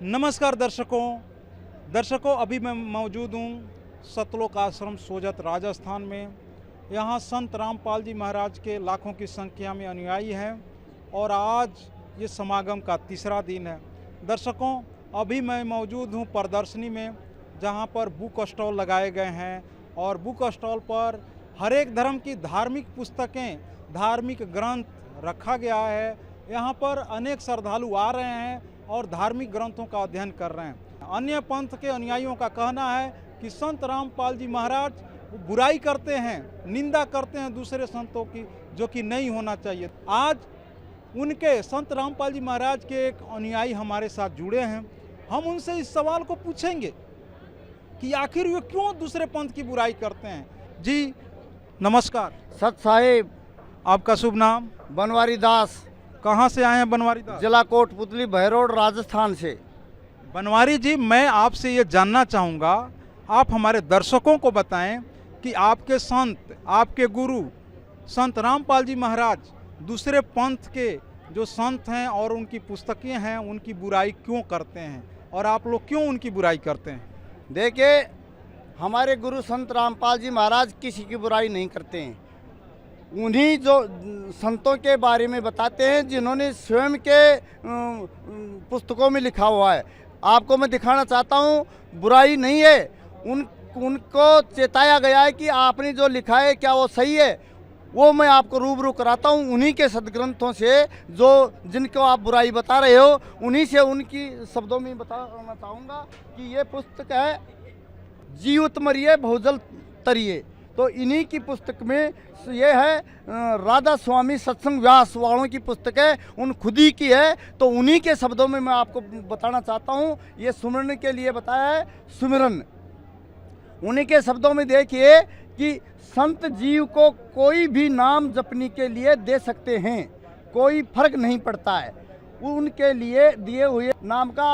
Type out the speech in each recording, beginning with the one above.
नमस्कार दर्शकों अभी मैं मौजूद हूँ सतलोक आश्रम सोजत राजस्थान में। यहाँ संत रामपाल जी महाराज के लाखों की संख्या में अनुयायी हैं और आज ये समागम का तीसरा दिन है। दर्शकों अभी मैं मौजूद हूँ प्रदर्शनी में, जहाँ पर बुक स्टॉल लगाए गए हैं और बुक स्टॉल पर हर एक धर्म की धार्मिक पुस्तकें, धार्मिक ग्रंथ रखा गया है। यहाँ पर अनेक श्रद्धालु आ रहे हैं और धार्मिक ग्रंथों का अध्ययन कर रहे हैं। अन्य पंथ के अनुयायियों का कहना है कि संत रामपाल जी महाराज बुराई करते हैं, निंदा करते हैं दूसरे संतों की, जो कि नहीं होना चाहिए। आज उनके संत रामपाल जी महाराज के एक अनुयायी हमारे साथ जुड़े हैं। हम उनसे इस सवाल को पूछेंगे कि आखिर वे क्यों दूसरे पंथ की बुराई करते हैं। जी नमस्कार। सत साहिब। आपका शुभ नाम? बनवारी दास। कहाँ से आए हैं बनवारी दास? जिला कोटपुतली भैरोड राजस्थान से। बनवारी जी, मैं आपसे ये जानना चाहूँगा, आप हमारे दर्शकों को बताएं कि आपके संत, आपके गुरु संत रामपाल जी महाराज दूसरे पंथ के जो संत हैं और उनकी पुस्तकें हैं, उनकी बुराई क्यों करते हैं और आप लोग क्यों उनकी बुराई करते हैं? देखिए, हमारे गुरु संत रामपाल जी महाराज किसी की बुराई नहीं करते हैं। उन्हीं जो संतों के बारे में बताते हैं जिन्होंने स्वयं के पुस्तकों में लिखा हुआ है। आपको मैं दिखाना चाहता हूँ, बुराई नहीं है। उनको चेताया गया है कि आपने जो लिखा है क्या वो सही है। वो मैं आपको रूबरू कराता हूँ उन्हीं के सदग्रंथों से, जो जिनको आप बुराई बता रहे हो, उन्हीं से उनकी शब्दों में बताना चाहूँगा कि ये पुस्तक है जीवत मरिए बहुजल तरिए। तो इन्हीं की पुस्तक में ये है, राधा स्वामी सत्संग व्यास वालों की पुस्तक है, उन खुद ही की है। तो उन्हीं के शब्दों में मैं आपको बताना चाहता हूँ। ये सुमिरन के लिए बताया है, सुमिरन। उन्हीं के शब्दों में देखिए कि संत जीव को कोई भी नाम जपने के लिए दे सकते हैं, कोई फर्क नहीं पड़ता है। उनके लिए दिए हुए नाम का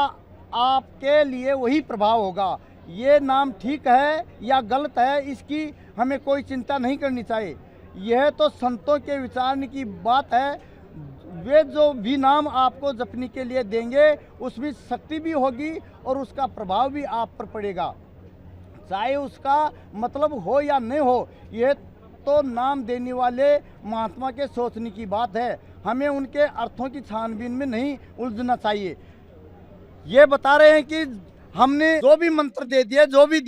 आपके लिए वही प्रभाव होगा। ये नाम ठीक है या गलत है, इसकी हमें कोई चिंता नहीं करनी चाहिए। यह तो संतों के विचारने की बात है। वे जो भी नाम आपको जपने के लिए देंगे उसमें शक्ति भी होगी और उसका प्रभाव भी आप पर पड़ेगा, चाहे उसका मतलब हो या नहीं हो। यह तो नाम देने वाले महात्मा के सोचने की बात है। हमें उनके अर्थों की छानबीन में नहीं उलझना चाहिए। ये बता रहे हैं कि हमने जो भी मंत्र दे दिया, जो भी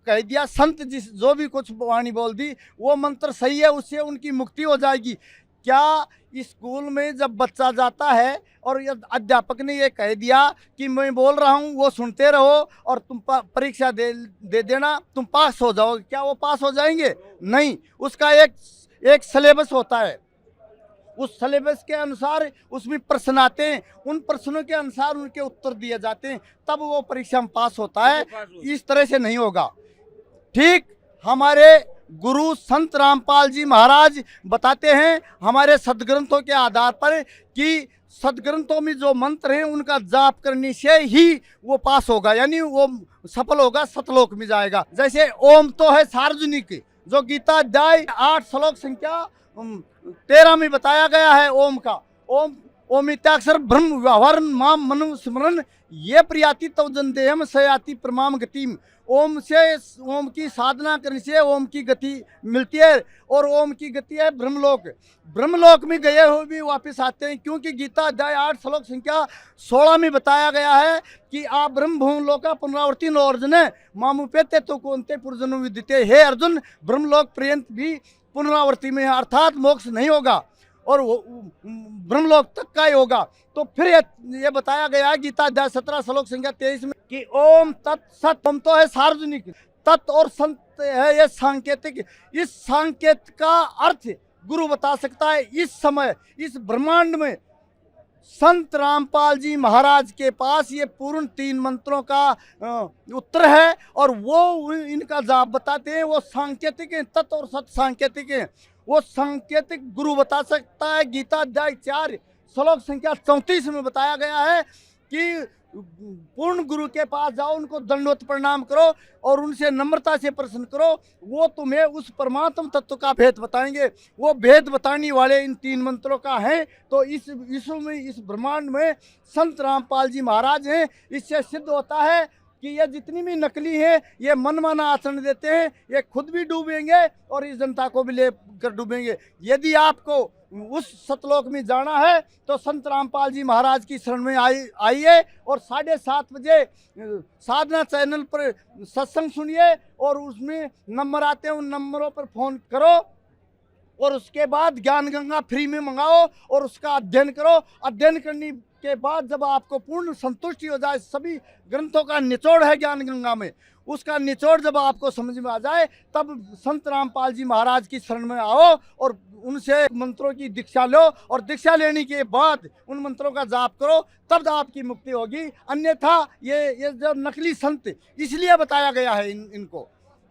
कह दिया, संत जिस जो भी कुछ वाणी बोल दी, वो मंत्र सही है, उससे उनकी मुक्ति हो जाएगी। क्या स्कूल में जब बच्चा जाता है और अध्यापक ने ये कह दिया कि मैं बोल रहा हूँ वो सुनते रहो और तुम परीक्षा दे देना, तुम पास हो जाओगे, क्या वो पास हो जाएंगे? नहीं। उसका एक सिलेबस होता है, उस सिलेबस के अनुसार उसमें प्रश्न आते हैं, उन प्रश्नों के अनुसार उनके उत्तर दिए जाते हैं, तब वो परीक्षा में पास होता है। इस तरह से नहीं होगा। ठीक हमारे गुरु संत रामपाल जी महाराज बताते हैं हमारे सदग्रंथों के आधार पर कि सदग्रंथों में जो मंत्र हैं उनका जाप करने से ही वो पास होगा, यानी वो सफल होगा, सतलोक में जाएगा। जैसे ओम तो है सार्वजनिक, जो गीता अध्याय 8 श्लोक संख्या 13 में बताया गया है ओम का। ओम इत्याक्षर ब्रह्म व्यवहार माम मनु स्मरण ये प्रियाति तवजन देहम सयाति प्रमाम गतिम। ओम की साधना करने से ओम की गति मिलती है और ओम की गति है ब्रह्मलोक। ब्रह्मलोक में गए हुए भी वापस आते हैं, क्योंकि गीता अध्याय 8 श्लोक संख्या 16 में बताया गया है कि आप ब्रह्म भूम लोका पुनरावर्ती नो अर्जुन मामुपेते तो कौनते पुरजनु विदिते। हे अर्जुन, ब्रह्मलोक पर्यंत भी पुनरावर्ती में है, अर्थात मोक्ष नहीं होगा और ब्रह्मलोक तक का ही होगा। तो फिर ये बताया गया गीता अध्याय 17 श्लोक संख्या 23 में कि ओम तत्सत। ओम तो है सार्वजनिक, तत् और संत है ये सांकेतिक। इस सांकेत का अर्थ गुरु बता सकता है। इस समय इस ब्रह्मांड में संत रामपाल जी महाराज के पास ये पूर्ण 3 मंत्रों का उत्तर है और वो इनका जाप बताते हैं। वो सांकेतिक हैं, तत् और सत सांकेतिक हैं। वो सांकेतिक गुरु बता सकता है। गीता अध्याय 4 श्लोक संख्या 34 में बताया गया है कि पूर्ण गुरु के पास जाओ, उनको दंडवत प्रणाम करो और उनसे नम्रता से प्रश्न करो। वो तुम्हें उस परमात्म तत्व का भेद बताएंगे। वो भेद बताने वाले इन 3 मंत्रों का है। तो इस विश्व में, इस ब्रह्मांड में संत रामपाल जी महाराज हैं। इससे सिद्ध होता है कि ये जितनी भी नकली हैं, ये मनमाना आचरण देते हैं। ये खुद भी डूबेंगे और इस जनता को भी लेकर डूबेंगे। यदि आपको उस सतलोक में जाना है तो संत रामपाल जी महाराज की शरण में आइए और 7:30 बजे साधना चैनल पर सत्संग सुनिए और उसमें नंबर आते हैं, उन नंबरों पर फ़ोन करो और उसके बाद ज्ञान गंगा फ्री में मंगाओ और उसका अध्ययन करो। अध्ययन करने के बाद जब आपको पूर्ण संतुष्टि हो जाए, सभी ग्रंथों का निचोड़ है ज्ञान गंगा में, उसका निचोड़ जब आपको समझ में आ जाए, तब संत रामपाल जी महाराज की शरण में आओ और उनसे मंत्रों की दीक्षा लो और दीक्षा लेने के बाद उन मंत्रों का जाप करो, तब आपकी मुक्ति होगी। अन्यथा ये जो नकली संत, इसलिए बताया गया है इनको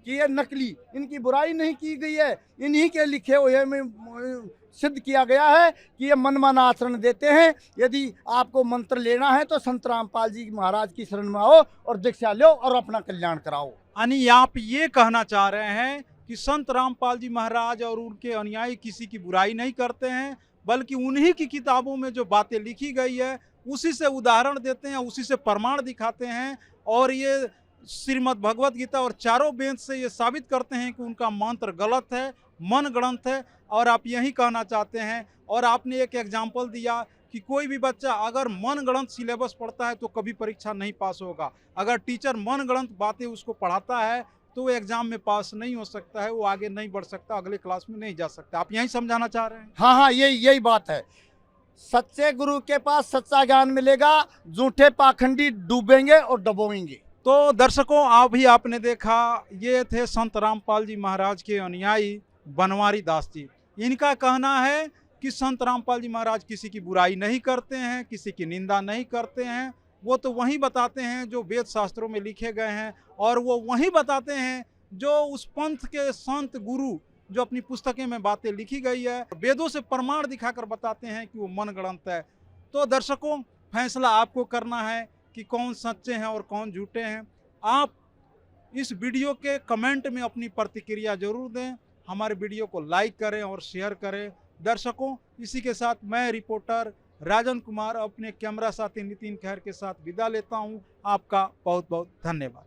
कि ये नकली, इनकी बुराई नहीं की गई है, इन्हीं के लिखे हुए में सिद्ध किया गया है कि ये मनमाना आचरण देते हैं। यदि आपको मंत्र लेना है तो संत रामपाल जी महाराज की शरण में आओ और दीक्षा लो और अपना कल्याण कराओ। यानी आप ये कहना चाह रहे हैं कि संत रामपाल जी महाराज और उनके अनुयायी किसी की बुराई नहीं करते हैं, बल्कि उन्हीं की किताबों में जो बातें लिखी गई है उसी से उदाहरण देते हैं, उसी से प्रमाण दिखाते हैं। और ये श्रीमद् भगवत गीता और चारों वेद से ये साबित करते हैं कि उनका मंत्र गलत है, मन गढ़ंत है। और आप यही कहना चाहते हैं। और आपने एक एग्जाम्पल दिया कि कोई भी बच्चा अगर मन गढ़ंत सिलेबस पढ़ता है तो कभी परीक्षा नहीं पास होगा। अगर टीचर मन गढ़ंत बातें उसको पढ़ाता है तो वो एग्जाम में पास नहीं हो सकता है, वो आगे नहीं बढ़ सकता, अगले क्लास में नहीं जा सकता। आप यही समझाना चाह रहे हैं? हाँ, यही बात है। सच्चे गुरु के पास सच्चा ज्ञान मिलेगा, झूठे पाखंडी डूबेंगे और डबोएंगे। तो दर्शकों, आपने देखा, ये थे संत रामपाल जी महाराज के अनुयायी बनवारी दास जी। इनका कहना है कि संत रामपाल जी महाराज किसी की बुराई नहीं करते हैं, किसी की निंदा नहीं करते हैं। वो तो वही बताते हैं जो वेद शास्त्रों में लिखे गए हैं, और वो वही बताते हैं जो उस पंथ के संत गुरु जो अपनी पुस्तकें में बातें लिखी गई है, वेदों से प्रमाण दिखाकर बताते हैं कि वो मनगढ़ंत है। तो दर्शकों, फैसला आपको करना है कि कौन सच्चे हैं और कौन झूठे हैं। आप इस वीडियो के कमेंट में अपनी प्रतिक्रिया जरूर दें, हमारे वीडियो को लाइक करें और शेयर करें। दर्शकों, इसी के साथ मैं रिपोर्टर राजन कुमार अपने कैमरा साथी नितिन खैर के साथ विदा लेता हूं। आपका बहुत बहुत धन्यवाद।